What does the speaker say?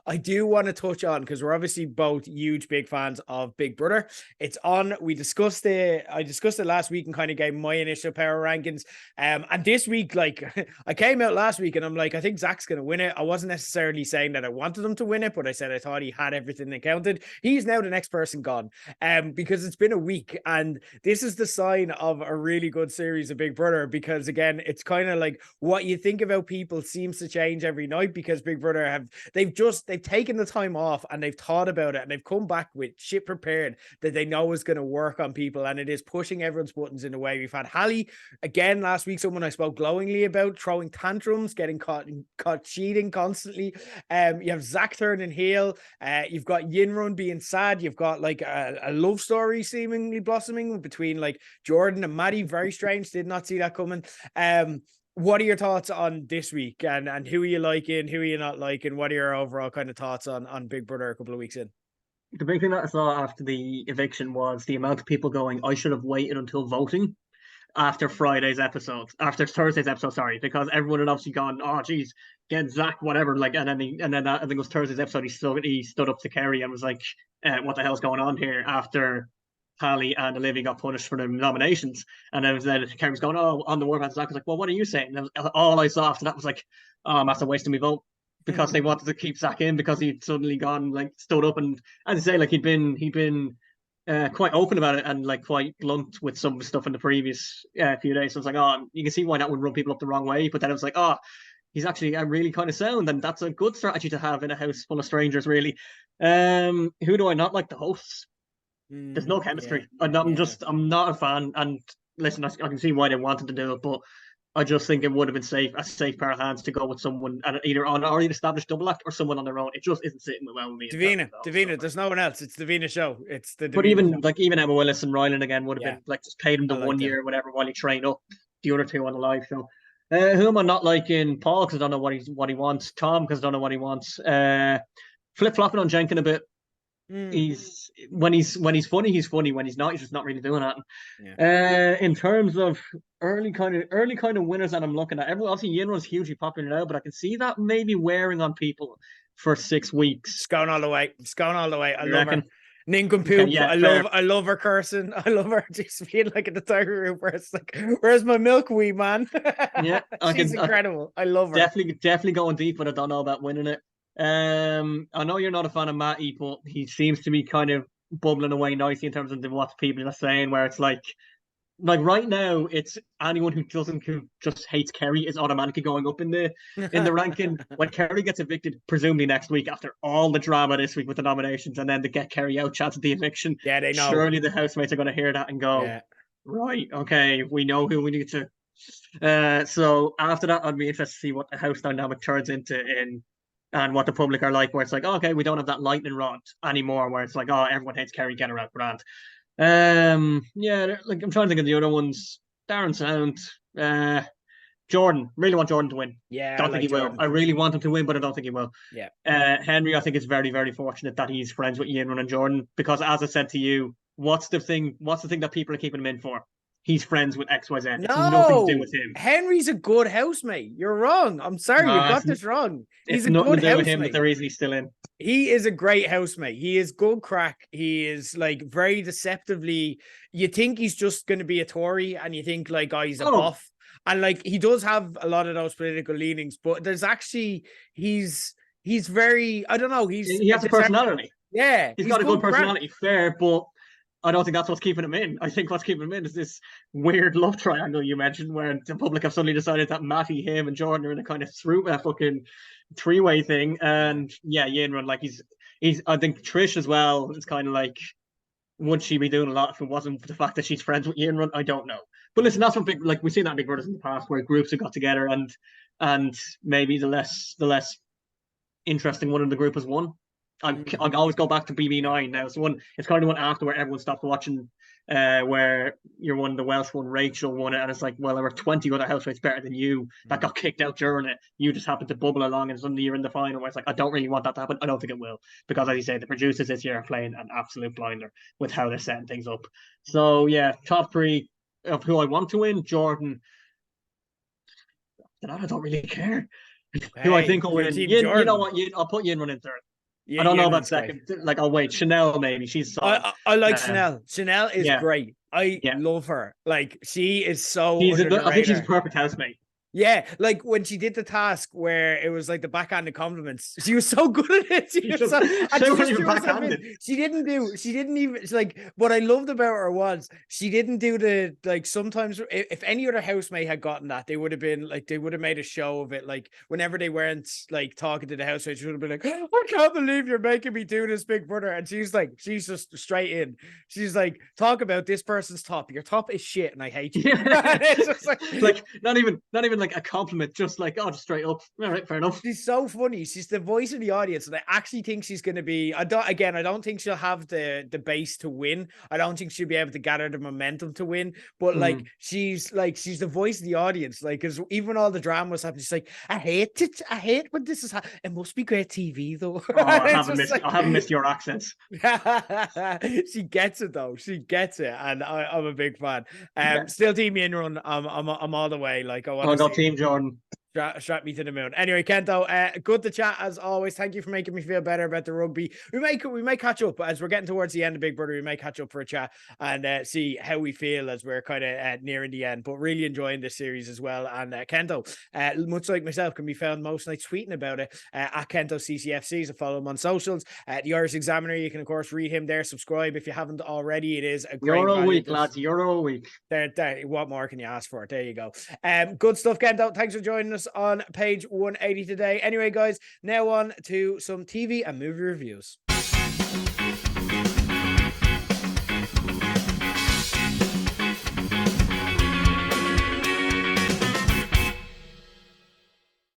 I do want to touch on, because we're obviously both huge big fans of Big Brother. It's on. I discussed it last week and kind of gave my initial power rankings. And this week, like I came out last week and I'm like, I think Zach's gonna win it. I wasn't necessarily saying that I wanted him to win it, but I said I thought he had everything that counted. He's now the next person gone. Because it's been a week, and this is the sign of a really good series of Big Brother, because again, it's kind of like what you think about people seems to change every night, because Big Brother they've taken the time off and they've thought about it, and they've come back with shit prepared that they know is going to work on people, and it is pushing everyone's buttons in a way. We've had Hallie again last week, someone I spoke glowingly about, throwing tantrums, getting caught cheating constantly. You have Zach turning heel. You've got Yinrun being sad. You've got like a love story seemingly blossoming between like Jordan and Maddie. Very strange. Did not see that coming. What are your thoughts on this week, and who are you liking, who are you not liking? What are your overall kind of thoughts on Big Brother a couple of weeks in? The big thing that I saw after the eviction was the amount of people going, I should have waited until voting after Friday's episode, after Thursday's episode, sorry, because everyone had obviously gone, oh, geez, get Zach, whatever. Like, and then I think it was Thursday's episode, he stood up to Kerry and was like, what the hell's going on here after Hallie and Olivia got punished for the nominations. And then Kerry was going, oh, on the Warpath, Zach was like, well, what are you saying? And all I saw after that was like, oh, I'm after wasting my vote, because they wanted to keep Zach in because he'd suddenly gone, like, stood up, and as I say, like, he'd been quite open about it and like quite blunt with some stuff in the previous few days. So it's like, oh, you can see why that would rub people up the wrong way. But then it was like, oh, he's actually really kind of sound, and that's a good strategy to have in a house full of strangers, really. Who do I not like? The hosts. There's no Yeah, chemistry. I'm not a fan. And listen, I can see why they wanted to do it, but I just think it would have been a safe pair of hands to go with someone and either on already established double act or someone on their own. It just isn't sitting well with me in terms of the whole stuff. Davina. There's no one else. It's Davina show. It's the But Davina even show. like even Emma Willis and Ryland again would have Yeah, been like, just paid him I the like one them. year or whatever while he trained up the other two on the live show. Who am I not liking? Paul, because I don't know what he wants. Tom, because I don't know what he wants. Flip flopping on Jenkin a bit. Mm. He's funny, he's funny. When he's not, he's just not really doing that. Yeah. In terms of early kind of winners that I'm looking at, everyone obviously Yinrun's hugely popular now, but I can see that maybe wearing on people for 6 weeks. It's going all the way. It's going all the way. I You love her. reckon? Okay, Nincompoop. yeah, fair. I love her cursing. I love her just being like in the tiger room where it's like, where's my milkweed, man? Yeah, She's incredible. I love her. definitely going deep, but I don't know about winning it. I know you're not a fan of Matty, but he seems to be kind of bubbling away nicely in terms of what people are saying. Where it's like right now, it's anyone who just hates Kerry is automatically going up in the ranking. When Kerry gets evicted, presumably next week after all the drama this week with the nominations, and then to get Kerry out chance of the eviction, Yeah, they know. surely the housemates are going to hear that and go, Yeah. right, okay, we know who we need to. So after that, I'd be interested to see what the house dynamic turns into in and what the public are like, where it's like, oh, okay, we don't have that lightning rod anymore, where it's like, oh, everyone hates Kerry, get her out, Grant. Yeah, like I'm trying to think of the other ones. Darren Sound, Jordan. Really want Jordan to win. Yeah, I Don't think like he will. Jordan. I really want him to win, but I don't think he will. Yeah. Henry, I think it's very, very fortunate that he's friends with Ian and Jordan, because as I said to you, what's the thing? What's the thing that people are keeping him in for? He's friends with XYZ. It's nothing to do No, with him. Henry's a good housemate. You're wrong. I'm sorry, you Uh, got it's, this wrong. He's it's a nothing to good do with him that housemate. the reason he's still in. He is a great housemate. He is good crack. He is like very deceptively. You think he's just going to be a Tory, and you think like, oh, he's a Oh, buff, and like he does have a lot of those political leanings. But there's actually he's very. I don't know. He's he has a personality. yeah. He's He's got a good good crack. personality, fair, but I don't think that's what's keeping him in. I think what's keeping him in is this weird love triangle you mentioned, where the public have suddenly decided that Matty, him, and Jordan are in a kind of fucking three-way thing. And yeah, Yinrun, like he's. I think Trish as well is kind of like, would she be doing a lot if it wasn't for the fact that she's friends with Yinrun? I don't know. But listen, that's what big, like we've seen that in Big Brothers in the past, where groups have got together and maybe the less interesting one in the group has won. I always go back to BB9 now. So it's kind of one after where everyone stopped watching, where you're one, the Welsh one, Rachel won it, and it's like, well, there were 20 other housemates better than you that got kicked out during it. You just happened to bubble along, and suddenly you're in the final. Where it's like, I don't really want that to happen. I don't think it will, because as you say, the producers this year are playing an absolute blinder with how they're setting things up. So yeah, top three of who I want to win: Jordan. I don't really care. who I Hey, think will your win. team You know Jordan. what? I'll put Yin in third. I don't know Yin about runs great. second. Like, I'll wait. Chanel, maybe. She's solid. I like Um, Chanel. Chanel is yeah, great. I yeah. love her. Like she is so under the I think she's a radar. perfect housemate. Yeah, like when she did the task where it was like the backhanded compliments, she was so good at it. She just, And she she wasn't just even threw herself in. backhanded. She didn't even, it's like, what I loved about her was she didn't do the, like, sometimes if any other housemate had gotten that, they would have been like, they would have made a show of it. Like, whenever they weren't like talking to the housemate, she would have been like, I can't believe you're making me do this, Big Brother. And she's like, she's just straight in. She's like, talk about this person's top. Your top is shit and I hate you. Yeah. It's just like not even like a compliment, just like, oh, just straight up. All right, fair enough. She's so funny. She's the voice of the audience, and I actually think she's going to be. I don't think she'll have the base to win. I don't think she'll be able to gather the momentum to win. But she's the voice of the audience. Like, because even when all the drama was happening, she's like, I hate it. I hate when this is. It must be great TV though. Oh, I haven't missed your accents. She gets it though. She gets it, and I'm a big fan. Still team Yin run. I'm all the way. Like, I got Team Jordan. Strap me to the moon. Anyway, Kento, good to chat as always. Thank you for making me feel better about the rugby. We may catch up as we're getting towards the end of Big Brother. We may catch up for a chat and see how we feel as we're kind of nearing the end. But really enjoying this series as well. And Kento, much like myself, can be found most nights tweeting about it at Kento CCFC. So follow him on socials. The Irish Examiner, you can of course read him there. Subscribe if you haven't already. It is a great Euro a week, lads. Euro a week. There, what more can you ask for? There you go. Good stuff, Kento. Thanks for joining us on page 180 today. Anyway, guys, now on to some TV and movie reviews.